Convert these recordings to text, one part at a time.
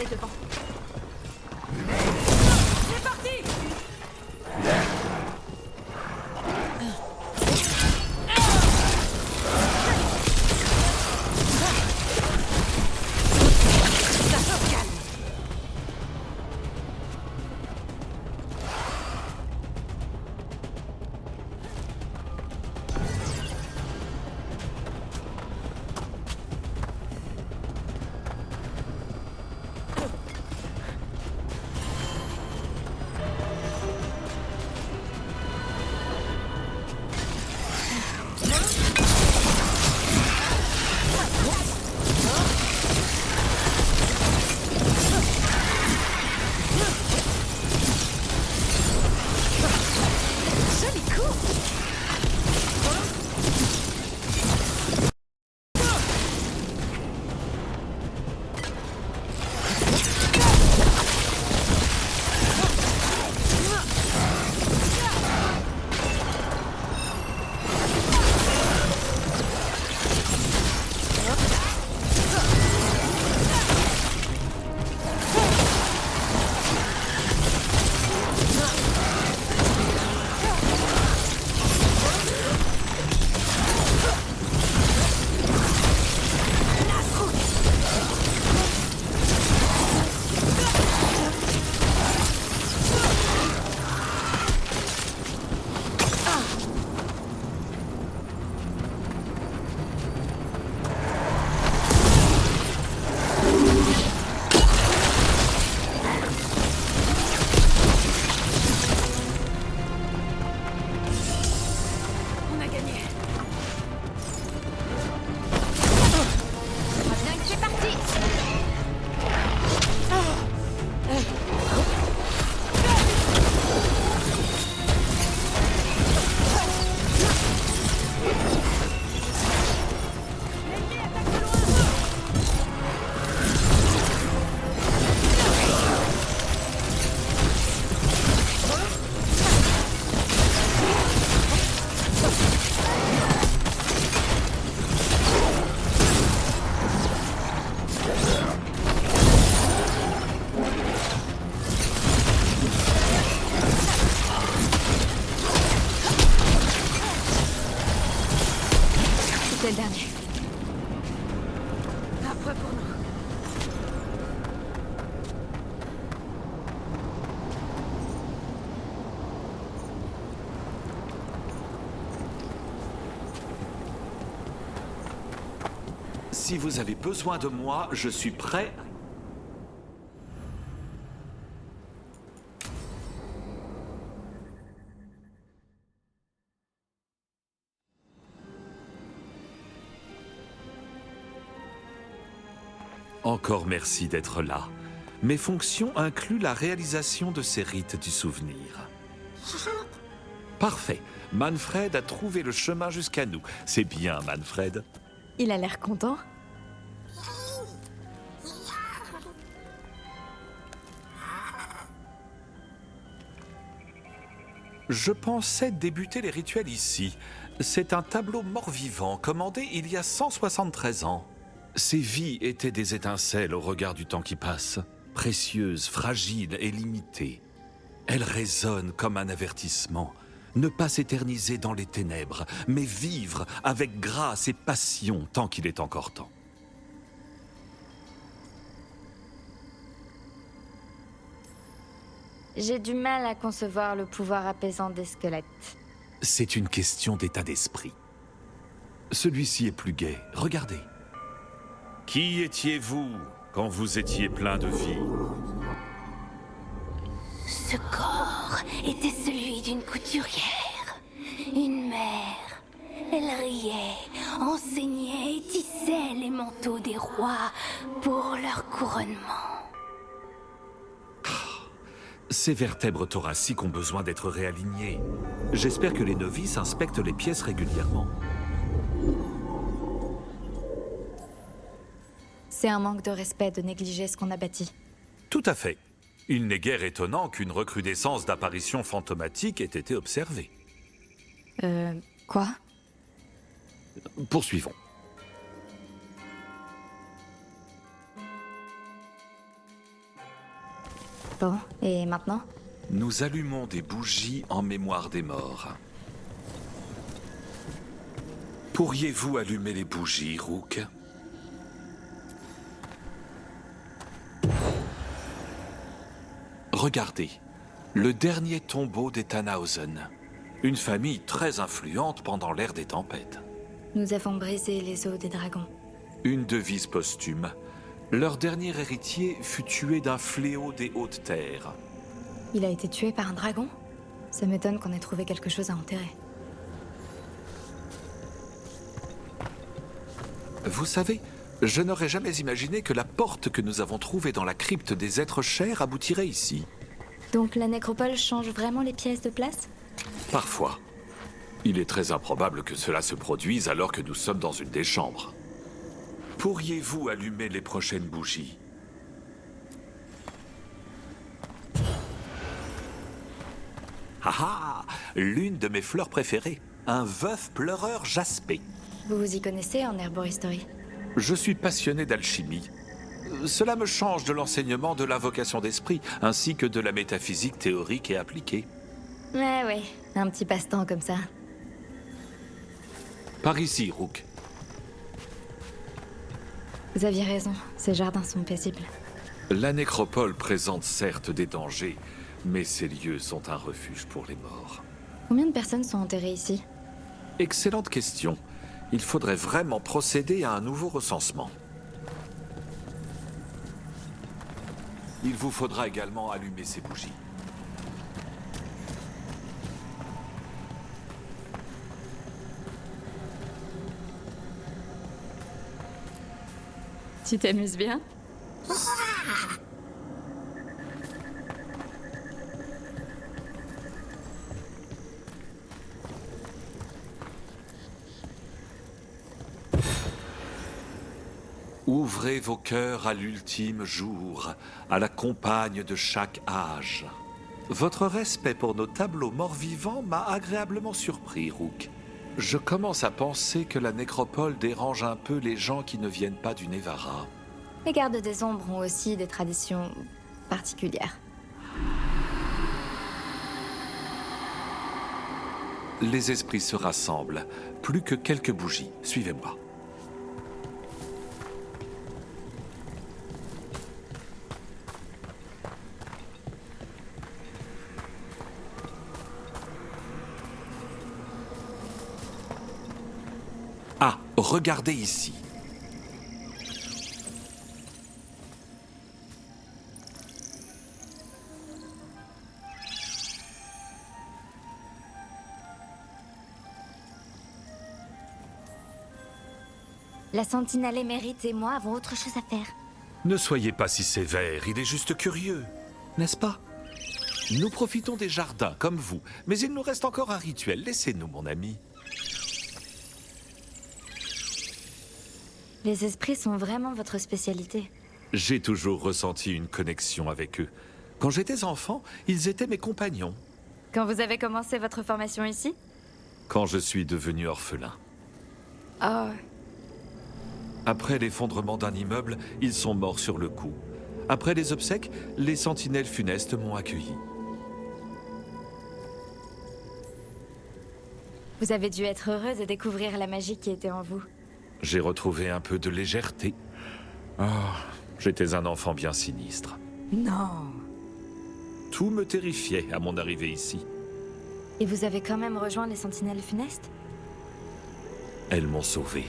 garder devant. C'est parti! C'est le dernier. Après pour nous. Si vous avez besoin de moi, je suis prêt. Encore merci d'être là. Mes fonctions incluent la réalisation de ces rites du souvenir. Parfait. Manfred a trouvé le chemin jusqu'à nous. C'est bien, Manfred. Il a l'air content. Je pensais débuter les rituels ici. C'est un tableau mort-vivant commandé il y a 173 ans. Ces vies étaient des étincelles au regard du temps qui passe, précieuses, fragiles et limitées. Elles résonnent comme un avertissement. Ne pas s'éterniser dans les ténèbres, mais vivre avec grâce et passion tant qu'il est encore temps. J'ai du mal à concevoir le pouvoir apaisant des squelettes. C'est une question d'état d'esprit. Celui-ci est plus gai. Regardez. Qui étiez-vous quand vous étiez plein de vie? Ce corps était celui d'une couturière, une mère. Elle riait, enseignait et tissait les manteaux des rois pour leur couronnement. Ces vertèbres thoraciques ont besoin d'être réalignées. J'espère que les novices inspectent les pièces régulièrement. C'est un manque de respect de négliger ce qu'on a bâti. Tout à fait. Il n'est guère étonnant qu'une recrudescence d'apparitions fantomatiques ait été observée. Quoi? Bon, et maintenant? Nous allumons des bougies en mémoire des morts. Pourriez-vous allumer les bougies, Rook? Regardez, le dernier tombeau des Tannhausen. Une famille très influente pendant l'ère des tempêtes. Nous avons brisé les os des dragons. Une devise posthume. Leur dernier héritier fut tué d'un fléau des hautes terres. Il a été tué par un dragon? Ça m'étonne qu'on ait trouvé quelque chose à enterrer. Vous savez, je n'aurais jamais imaginé que la porte que nous avons trouvée dans la crypte des êtres chers aboutirait ici. Donc la nécropole change vraiment les pièces de place? Parfois. Il est très improbable que cela se produise alors que nous sommes dans une des chambres. Pourriez-vous allumer les prochaines bougies? Ah ah! L'une de mes fleurs préférées. Un veuf pleureur jaspé. Vous vous y connaissez en herboristerie? Je suis passionné d'alchimie. Cela me change de l'enseignement de l'invocation d'esprit, ainsi que de la métaphysique théorique et appliquée. Ouais, un petit passe-temps comme ça. Par ici, Rook. Vous aviez raison, ces jardins sont paisibles. La nécropole présente certes des dangers, mais ces lieux sont un refuge pour les morts. Combien de personnes sont enterrées ici? Excellente question. Il faudrait vraiment procéder à un nouveau recensement. Il vous faudra également allumer ces bougies. Tu t'amuses bien? Ouvrez vos cœurs à l'ultime jour, à la compagne de chaque âge. Votre respect pour nos tableaux morts-vivants m'a agréablement surpris, Rook. Je commence à penser que la nécropole dérange un peu les gens qui ne viennent pas du Nevarra. Les gardes des ombres ont aussi des traditions particulières. Les esprits se rassemblent. Plus que quelques bougies. Suivez-moi. Ah, regardez ici. La sentinelle émérite et moi avons autre chose à faire. Ne soyez pas si sévère, il est juste curieux, n'est-ce pas? Nous profitons des jardins, comme vous, mais il nous reste encore un rituel. Laissez-nous, mon ami. Les esprits sont vraiment votre spécialité. J'ai toujours ressenti une connexion avec eux. Quand j'étais enfant, ils étaient mes compagnons. Quand vous avez commencé votre formation ici? Quand je suis devenu orphelin. Oh, Après l'effondrement d'un immeuble, ils sont morts sur le coup. Après les obsèques, les sentinelles funestes m'ont accueilli. vous avez dû être heureux de découvrir la magie qui était en vous. J'ai retrouvé un peu de légèreté. Ah, j'étais un enfant bien sinistre. Non. Tout me terrifiait à mon arrivée ici. Et vous avez quand même rejoint les sentinelles funestes? Elles m'ont sauvé.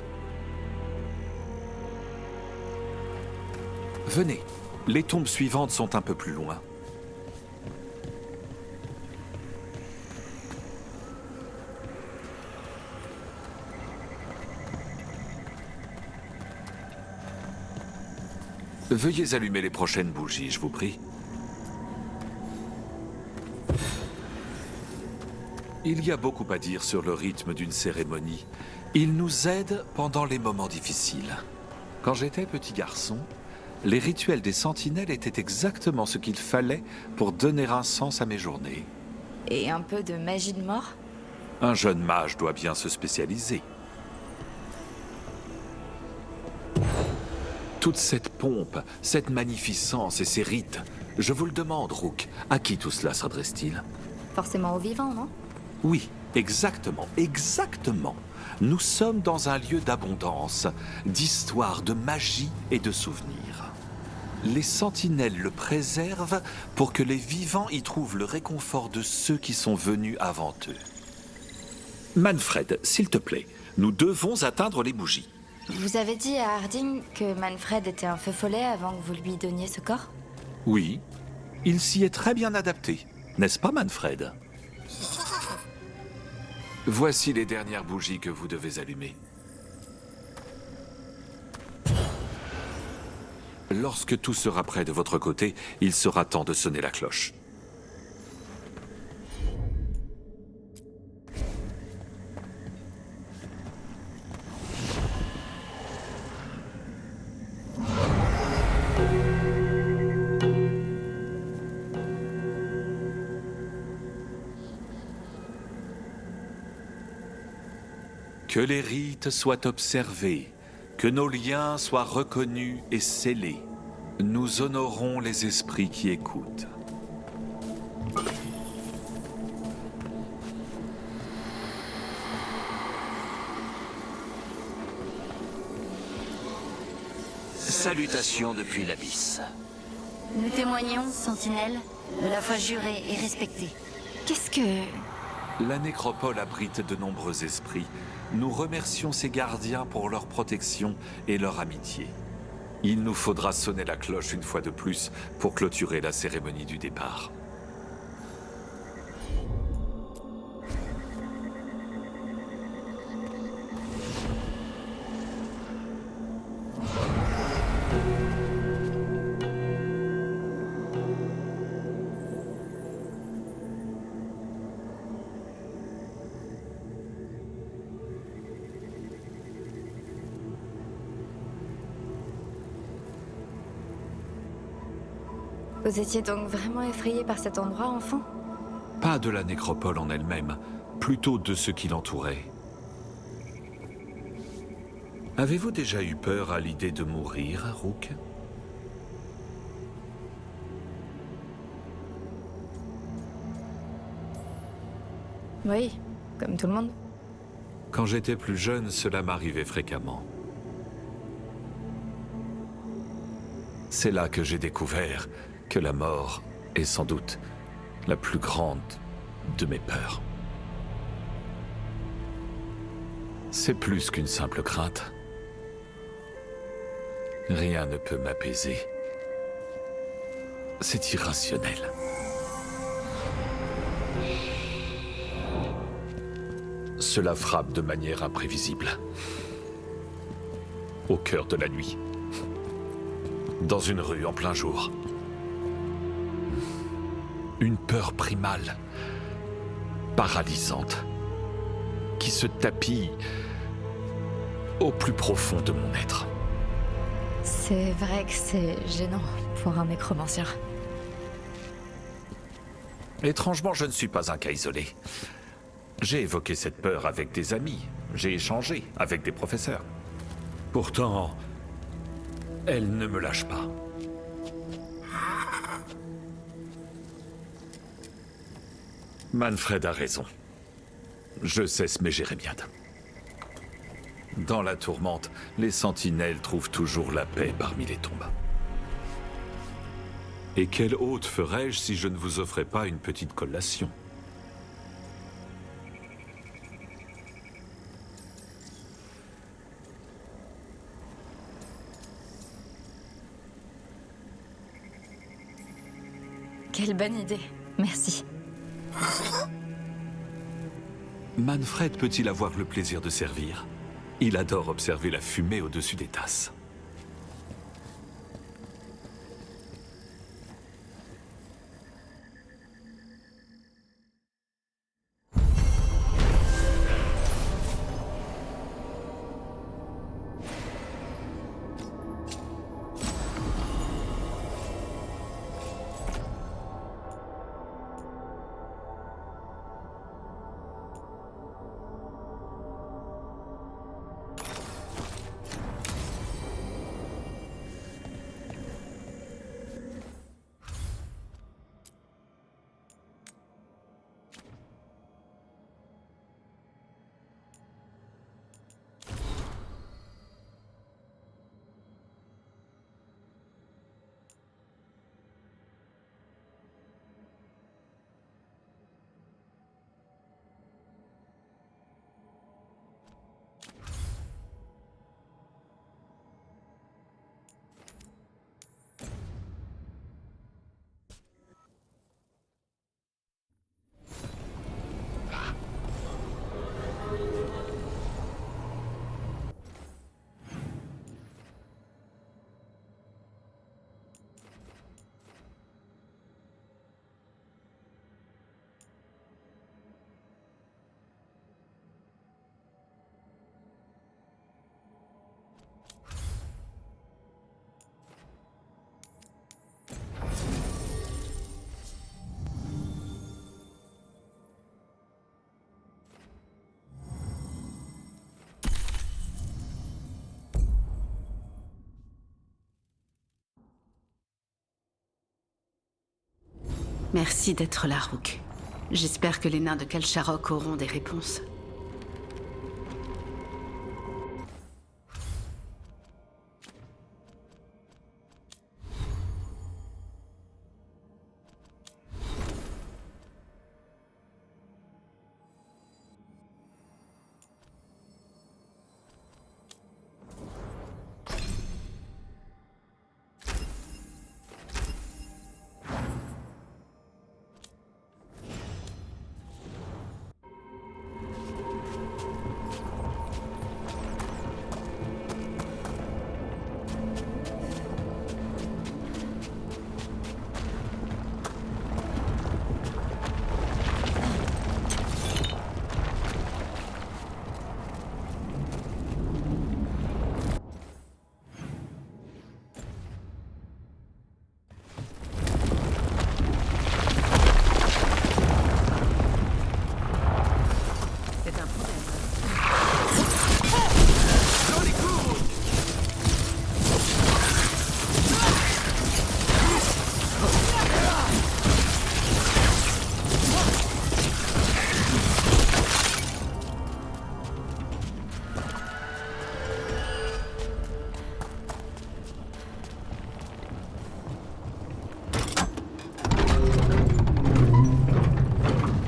Venez, les tombes suivantes sont un peu plus loin. Veuillez allumer les prochaines bougies, je vous prie. Il y a beaucoup à dire sur le rythme d'une cérémonie. Il nous aide pendant les moments difficiles. Quand j'étais petit garçon, les rituels des sentinelles étaient exactement ce qu'il fallait pour donner un sens à mes journées. Et un peu de magie de mort? Un jeune mage doit bien se spécialiser. Toute cette pompe, cette magnificence et ces rites, Je vous le demande, Rook, à qui tout cela s'adresse-t-il? Forcément aux vivants, non? Oui, exactement, exactement. Nous sommes dans un lieu d'abondance, d'histoire, de magie et de souvenirs. Les sentinelles le préservent pour que les vivants y trouvent le réconfort de ceux qui sont venus avant eux. Manfred, s'il te plaît, nous devons atteindre les bougies. Vous avez dit à Harding que Manfred était un feu follet avant que vous lui donniez ce corps? Oui, il s'y est très bien adapté, n'est-ce pas, Manfred? Voici les dernières bougies que vous devez allumer. Lorsque tout sera prêt de votre côté, il sera temps de sonner la cloche. Que les rites soient observés, que nos liens soient reconnus et scellés. Nous honorons les esprits qui écoutent. Salutations depuis l'abysse. Nous témoignons, sentinelle, de la foi jurée et respectée. Qu'est-ce que... La nécropole abrite de nombreux esprits. Nous remercions ses gardiens pour leur protection et leur amitié. Il nous faudra sonner la cloche une fois de plus pour clôturer la cérémonie du départ. Vous étiez donc vraiment effrayé par cet endroit, enfant? Pas de la nécropole en elle-même, plutôt de ce qui l'entourait. Avez-vous déjà eu peur à l'idée de mourir, Rook? Oui, comme tout le monde. Quand j'étais plus jeune, cela m'arrivait fréquemment. C'est là que j'ai découvert que la mort est sans doute la plus grande de mes peurs. C'est plus qu'une simple crainte. Rien ne peut m'apaiser. C'est irrationnel. Cela frappe de manière imprévisible. Au cœur de la nuit. Dans une rue en plein jour. Une peur primale, paralysante, qui se tapit au plus profond de mon être. C'est vrai que c'est gênant pour un nécromancien. Étrangement, je ne suis pas un cas isolé. J'ai évoqué cette peur avec des amis, j'ai échangé avec des professeurs. Pourtant, elle ne me lâche pas. Manfred a raison. Je cesse mes jérémiades. Dans la tourmente, les sentinelles trouvent toujours la paix parmi les tombes. Et quelle hôte ferais-je si je ne vous offrais pas une petite collation? Quelle bonne idée. Merci. Manfred peut-il avoir le plaisir de servir? Il adore observer la fumée au-dessus des tasses. Merci d'être là, Rook. J'espère que les nains de Kalsharok auront des réponses.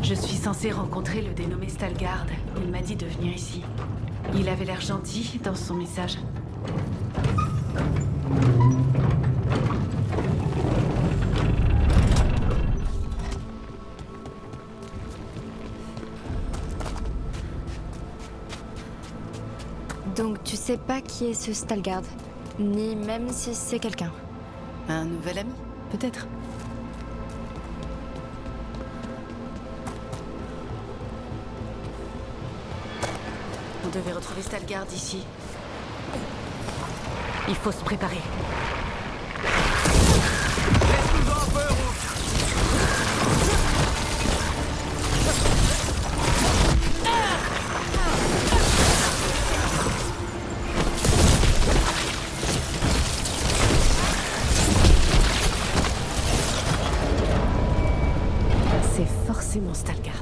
Je suis censée rencontrer le dénommé Stalgard. Il m'a dit de venir ici. Il avait l'air gentil dans son message. Donc tu sais pas qui est ce Stalgard, ni même si c'est quelqu'un. Un nouvel ami, peut-être. On devait retrouver Stalgard ici. Il faut se préparer. C'est forcément Stalgard.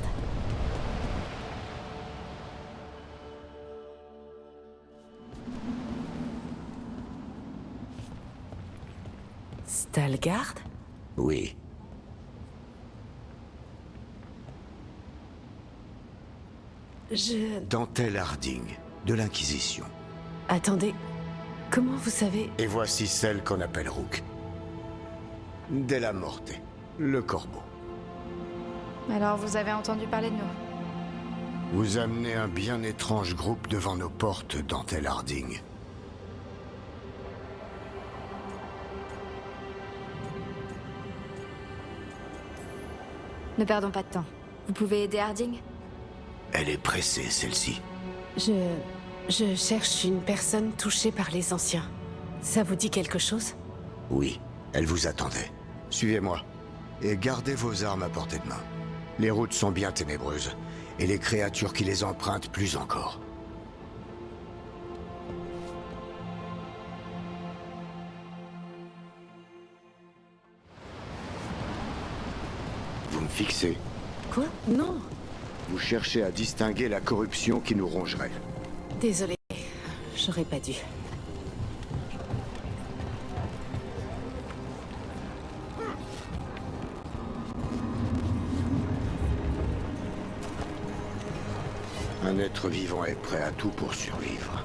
Stalgard? Oui. Dantel Harding, de l'Inquisition. Attendez, comment vous savez... Et voici celle qu'on appelle Rook. Della Morte, le corbeau. Alors vous avez entendu parler de nous? Vous amenez un bien étrange groupe devant nos portes, Dantel Harding. Ne perdons pas de temps. Vous pouvez aider Harding? Elle est pressée, celle-ci. Je cherche une personne touchée par les anciens. Ça vous dit quelque chose? Oui, elle vous attendait. Suivez-moi. Et gardez vos armes à portée de main. Les routes sont bien ténébreuses. Et les créatures qui les empruntent plus encore. Vous me fixez. Quoi? Non. Vous cherchez à distinguer la corruption qui nous rongerait. Désolé, j'aurais pas dû. Un être vivant est prêt à tout pour survivre.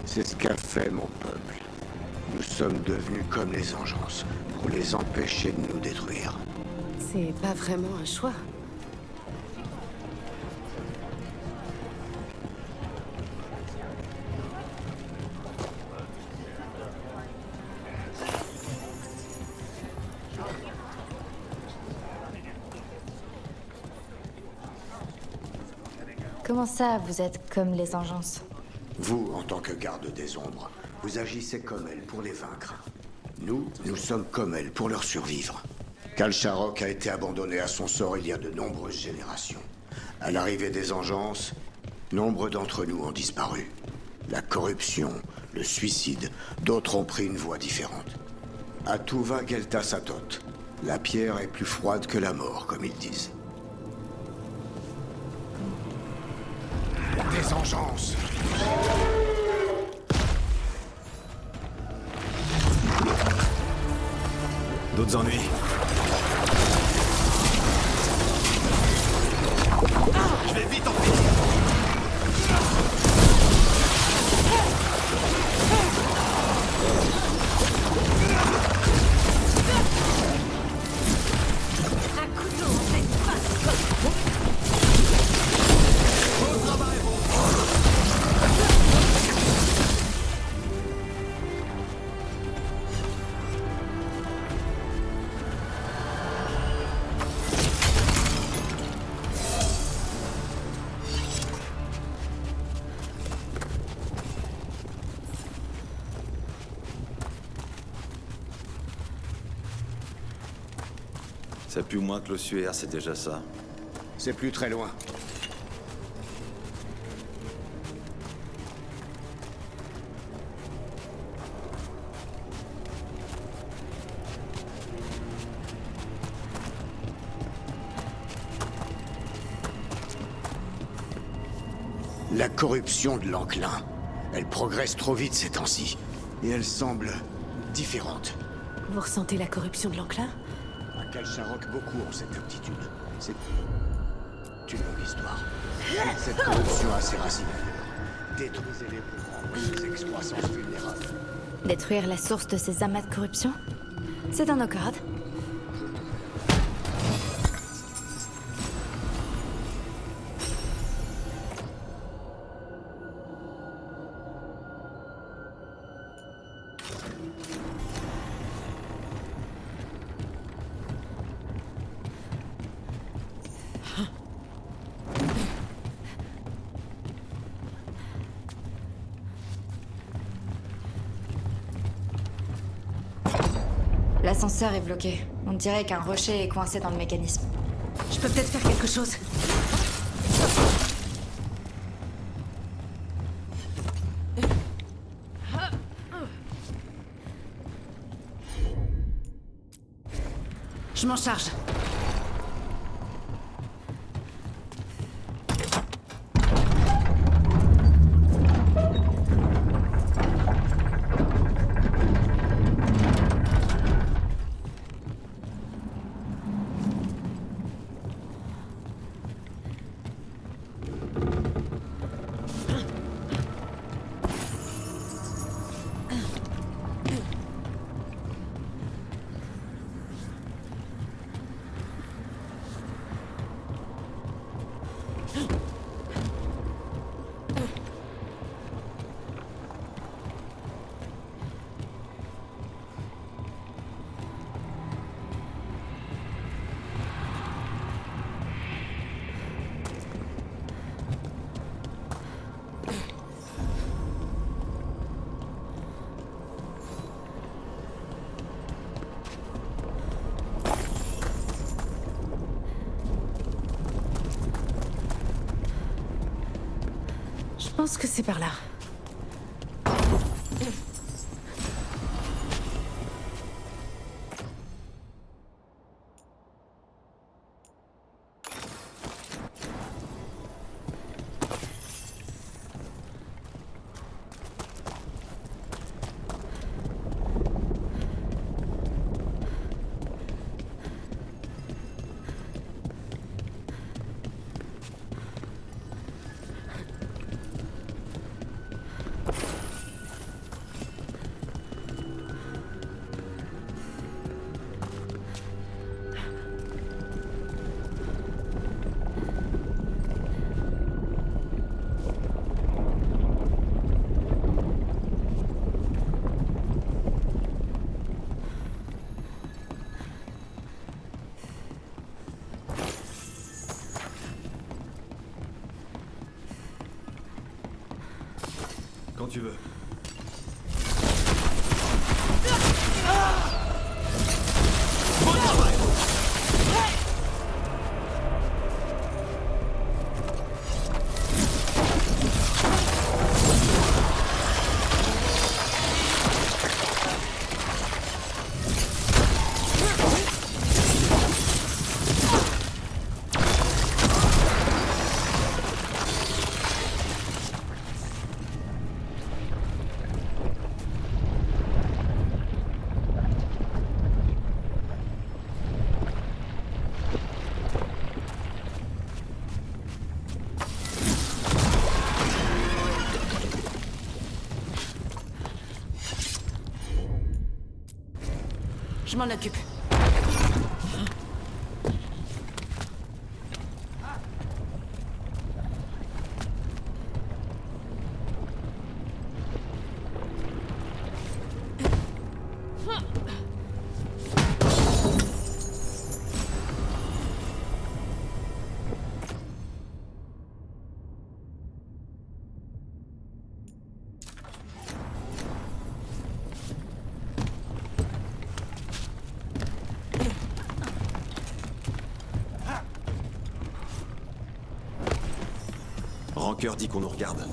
C'est ce qu'a fait mon peuple. Nous sommes devenus comme les engences, pour les empêcher de nous détruire. C'est pas vraiment un choix. Comment ça, vous êtes comme les engences? Vous, en tant que garde des ombres, vous agissez comme elles pour les vaincre. Nous sommes comme elles pour leur survivre. Kalsharok a été abandonné à son sort il y a de nombreuses générations. À l'arrivée des engences, nombre d'entre nous ont disparu. La corruption, le suicide, d'autres ont pris une voie différente. Atuva Gelta Satot. La pierre est plus froide que la mort, comme ils disent. Des engences. D'autres ennuis? Je vais vite en finir. Ça pue moins que l'ossuaire, c'est déjà ça. C'est plus très loin. La corruption de l'enclin. Elle progresse trop vite ces temps-ci. Et elle semble différente. Vous ressentez la corruption de l'enclin? À Kalsharok, beaucoup ont cette aptitude. C'est une longue histoire. Cette corruption a ses racines. Détruisez-les pour rendre ces excroissances vulnérables. Détruire la source de ces amas de corruption? C'est dans nos cordes. L'ascenseur est bloqué. On dirait qu'un rocher est coincé dans le mécanisme. Je peux peut-être faire quelque chose. Je m'en charge. Je pense que c'est par là. Quand tu veux. m'en occupe. Rancœur dit qu'on nous regarde.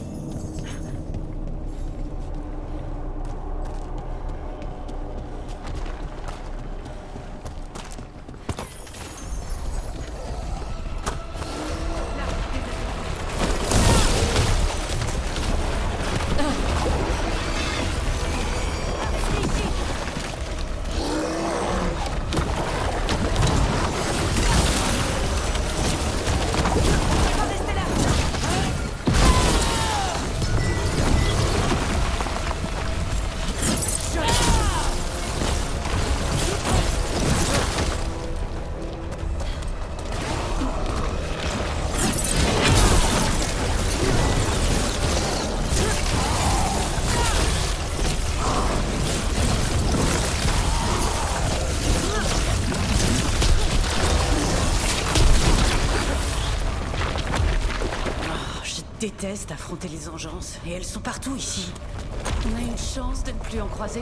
Je déteste affronter les engences, et elles sont partout ici. On a une chance de ne plus en croiser.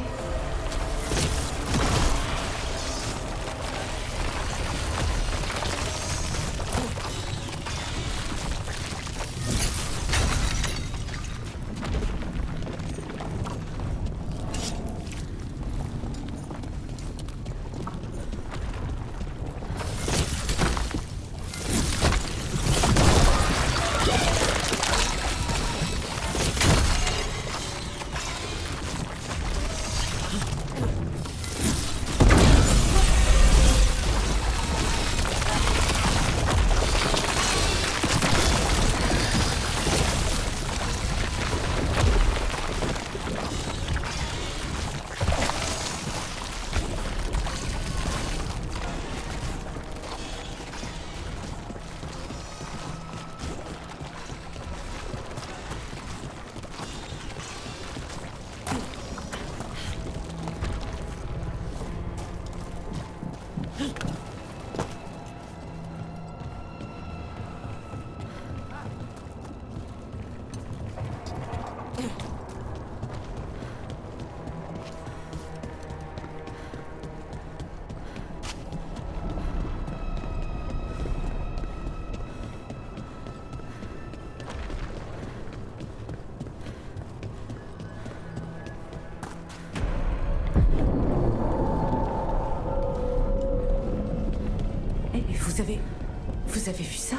Vous avez vu ça?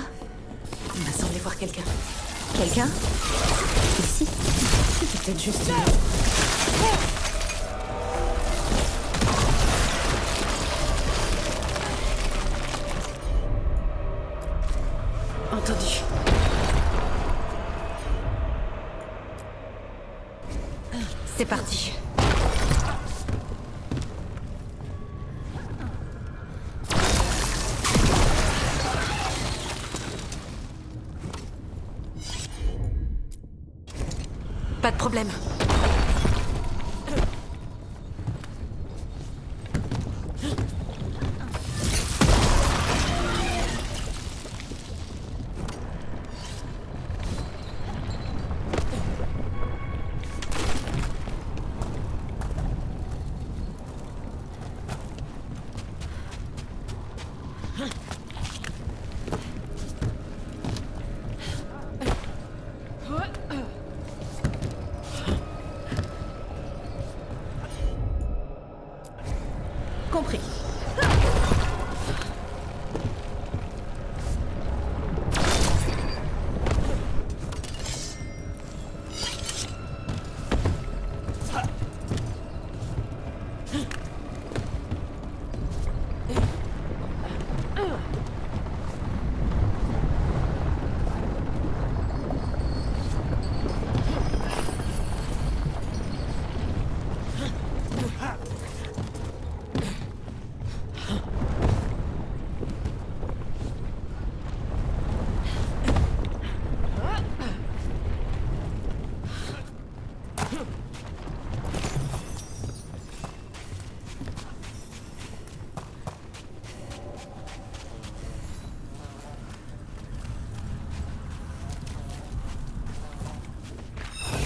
Il m'a semblé voir quelqu'un. Quelqu'un? Ici? C'était peut-être juste... Entendu. C'est parti. Pas de problème.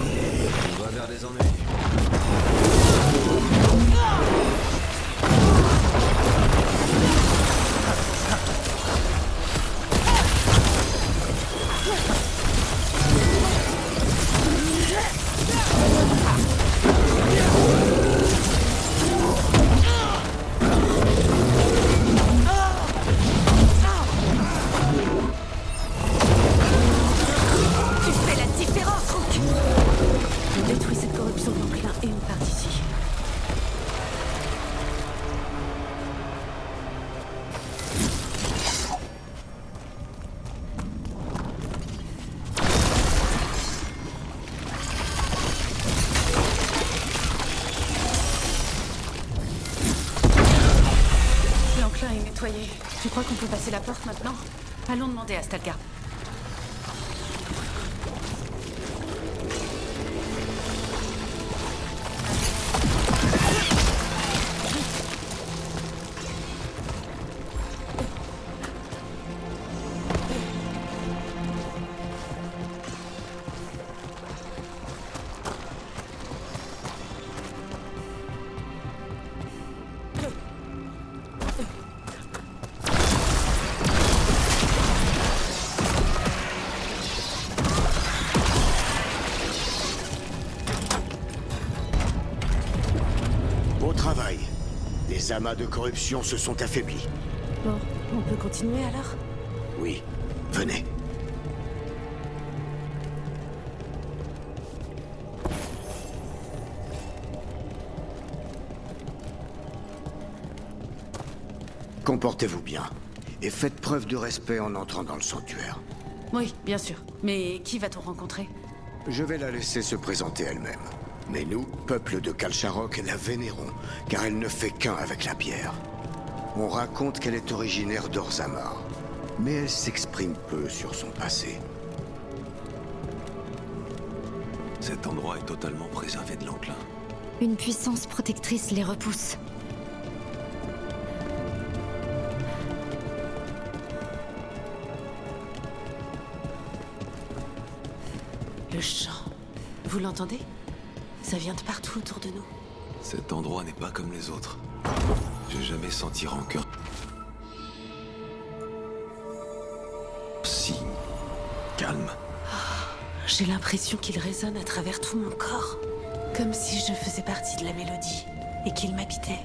On va vers des ennuis. Tu fais la différence, Rook. On détruit cette corruption d'Enclin et on part d'ici. L'Enclin est nettoyé. Tu crois qu'on peut passer la porte maintenant? Allons demander à Stalgard. Beau travail. Les amas de corruption se sont affaiblis. Bon, on peut continuer alors? Oui, venez. Comportez-vous bien. Et faites preuve de respect en entrant dans le sanctuaire. Oui, bien sûr. Mais qui va-t-on rencontrer? Je vais la laisser se présenter elle-même. Mais nous, peuple de Kalsharok, la vénérons, car elle ne fait qu'un avec la pierre. On raconte qu'elle est originaire d'Orzamar, mais elle s'exprime peu sur son passé. Cet endroit est totalement préservé de l'enclin. Une puissance protectrice les repousse. Le chant. Vous l'entendez? Ça vient de partout autour de nous. Cet endroit n'est pas comme les autres. J'ai jamais senti rancœur. Si calme. J'ai l'impression qu'il résonne à travers tout mon corps. Comme si je faisais partie de la mélodie et qu'il m'habitait.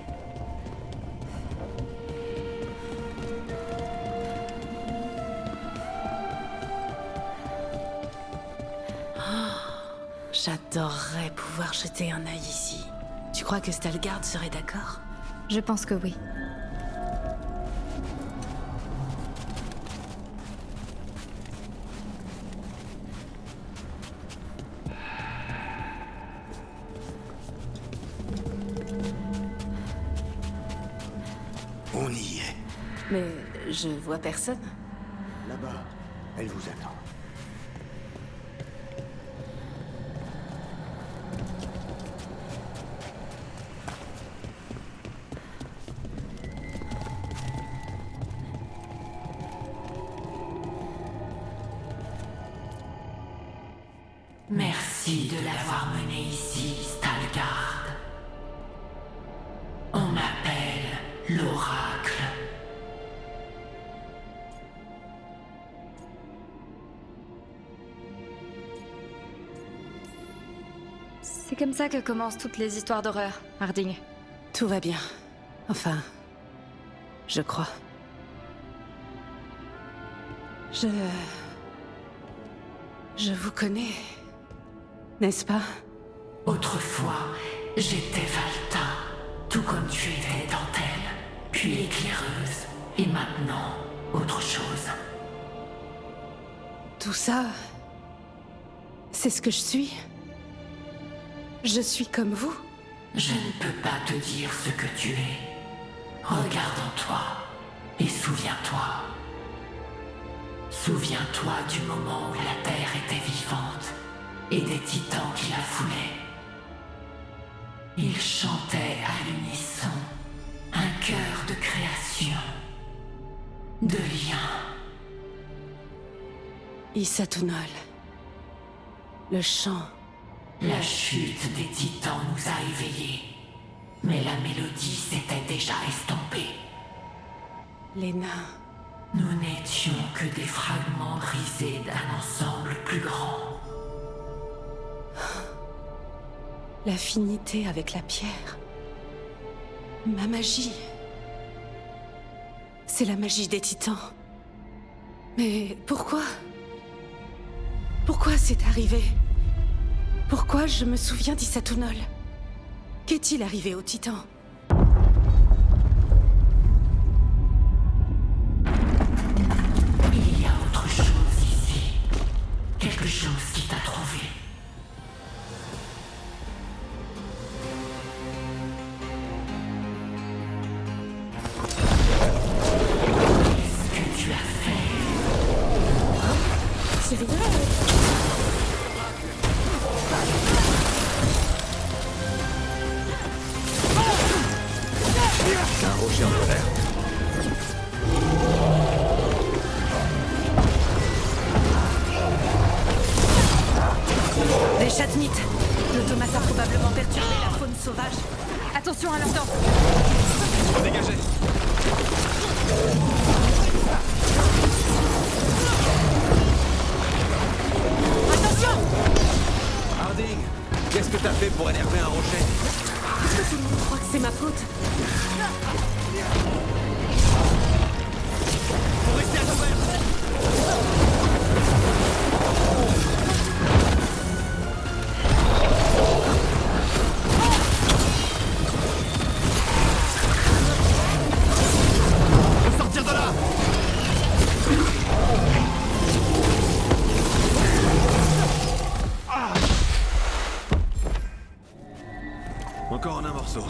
J'adorerais pouvoir jeter un œil ici. Tu crois que Stalgard serait d'accord? Je pense que oui. On y est. Mais je vois personne. Là-bas, elle vous attend. Merci de l'avoir mené ici, Stalgard. On m'appelle l'Oracle. C'est comme ça que commencent toutes les histoires d'horreur, Harding. Tout va bien. Enfin, je crois. Je vous connais, n'est-ce pas? Autrefois, j'étais Valta, tout comme tu étais Dentelle, puis éclaireuse, et maintenant, autre chose. Tout ça, c'est ce que je suis? Je suis comme vous? Je ne peux pas te dire ce que tu es. Regarde en toi et souviens-toi. Souviens-toi du moment où la Terre était vivante et des titans qui la foulaient. Ils chantaient à l'unisson un chœur de création, de lien. Isatunol. Le chant. La chute des titans nous a éveillés, mais la mélodie s'était déjà estompée. Les nains. Nous n'étions que des fragments brisés d'un ensemble plus grand. L'affinité avec la pierre. Ma magie. C'est la magie des titans. Mais pourquoi? Pourquoi c'est arrivé? Pourquoi je me souviens d'Isatunol? Qu'est-il arrivé aux titans? Il y a autre chose ici. Quelque chose qui t'a trouvé. Qu'est-ce que tu as fait? C'est vrai. C'est un rocher en colère. Des chatnites. L'automate a probablement perturbé la faune sauvage. Attention à leurs dents. Dégagez. Attention! Harding, qu'est-ce que t'as fait pour énerver un rocher? Pourquoi tout le monde croit que c'est ma faute? Faut rester à couvert. Faut sortir de là. Encore en un morceau.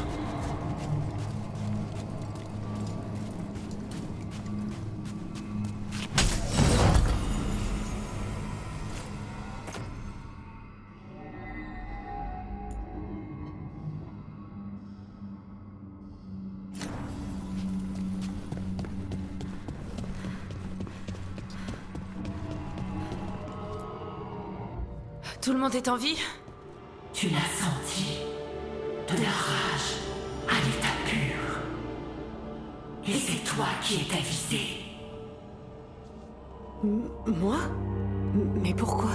Tout le monde est en vie? Tu l'as senti. De la rage à l'état pur. Et c'est toi qui étais visé. Moi? Mais pourquoi?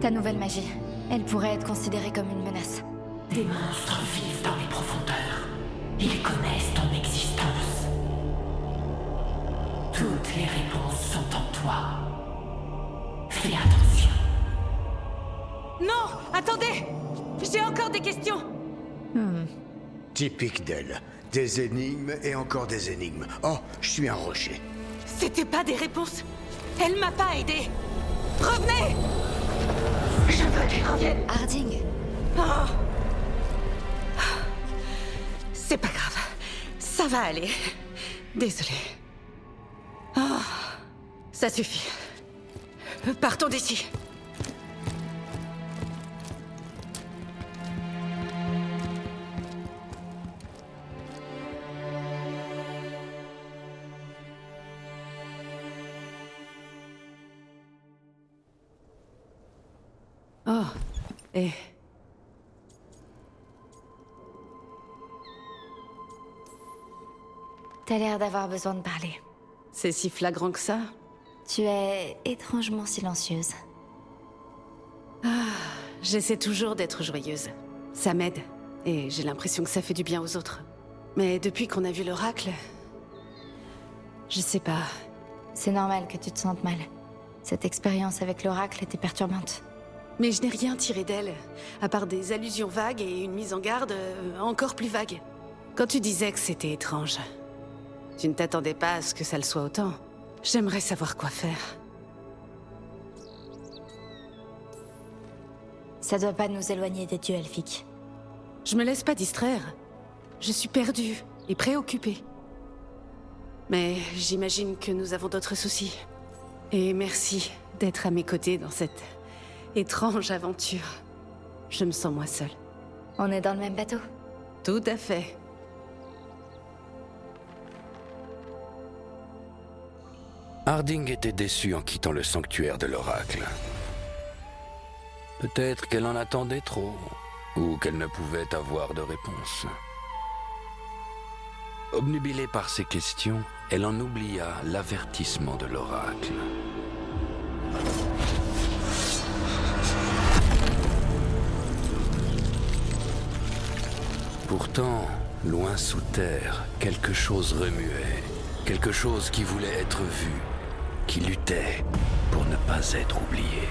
Ta nouvelle magie, elle pourrait être considérée comme une menace. Des monstres vivent dans les profondeurs. Ils connaissent ton existence. Toutes les réponses sont en toi. Fais attention. Non! Attendez! J'ai encore des questions! Typique d'elle. Des énigmes et encore des énigmes. Oh, je suis un rocher. C'était pas des réponses! Elle m'a pas aidé! Revenez! Je veux qu'ils reviennent. Harding, Oh. C'est pas grave. Ça va aller. Désolée. Oh. Ça suffit. Partons d'ici. Oh, et... t'as l'air d'avoir besoin de parler. C'est si flagrant que ça? Tu es étrangement silencieuse. J'essaie toujours d'être joyeuse. Ça m'aide, et j'ai l'impression que ça fait du bien aux autres. Mais depuis qu'on a vu l'oracle... Je sais pas... C'est normal que tu te sentes mal. Cette expérience avec l'oracle était perturbante. Mais je n'ai rien tiré d'elle, à part des allusions vagues et une mise en garde encore plus vague. Quand tu disais que c'était étrange, tu ne t'attendais pas à ce que ça le soit autant. J'aimerais savoir quoi faire. Ça doit pas nous éloigner des dieux elfiques. Je me laisse pas distraire. Je suis perdue et préoccupée. Mais j'imagine que nous avons d'autres soucis. Et merci d'être à mes côtés dans cette étrange aventure. Je me sens moi seule. On est dans le même bateau. Tout à fait. Harding était déçue en quittant le sanctuaire de l'Oracle. Peut-être qu'elle en attendait trop, ou qu'elle ne pouvait avoir de réponse. Obnubilée par ces questions, elle en oublia l'avertissement de l'Oracle. Pourtant, loin sous terre, quelque chose remuait, quelque chose qui voulait être vu, qui luttait pour ne pas être oublié.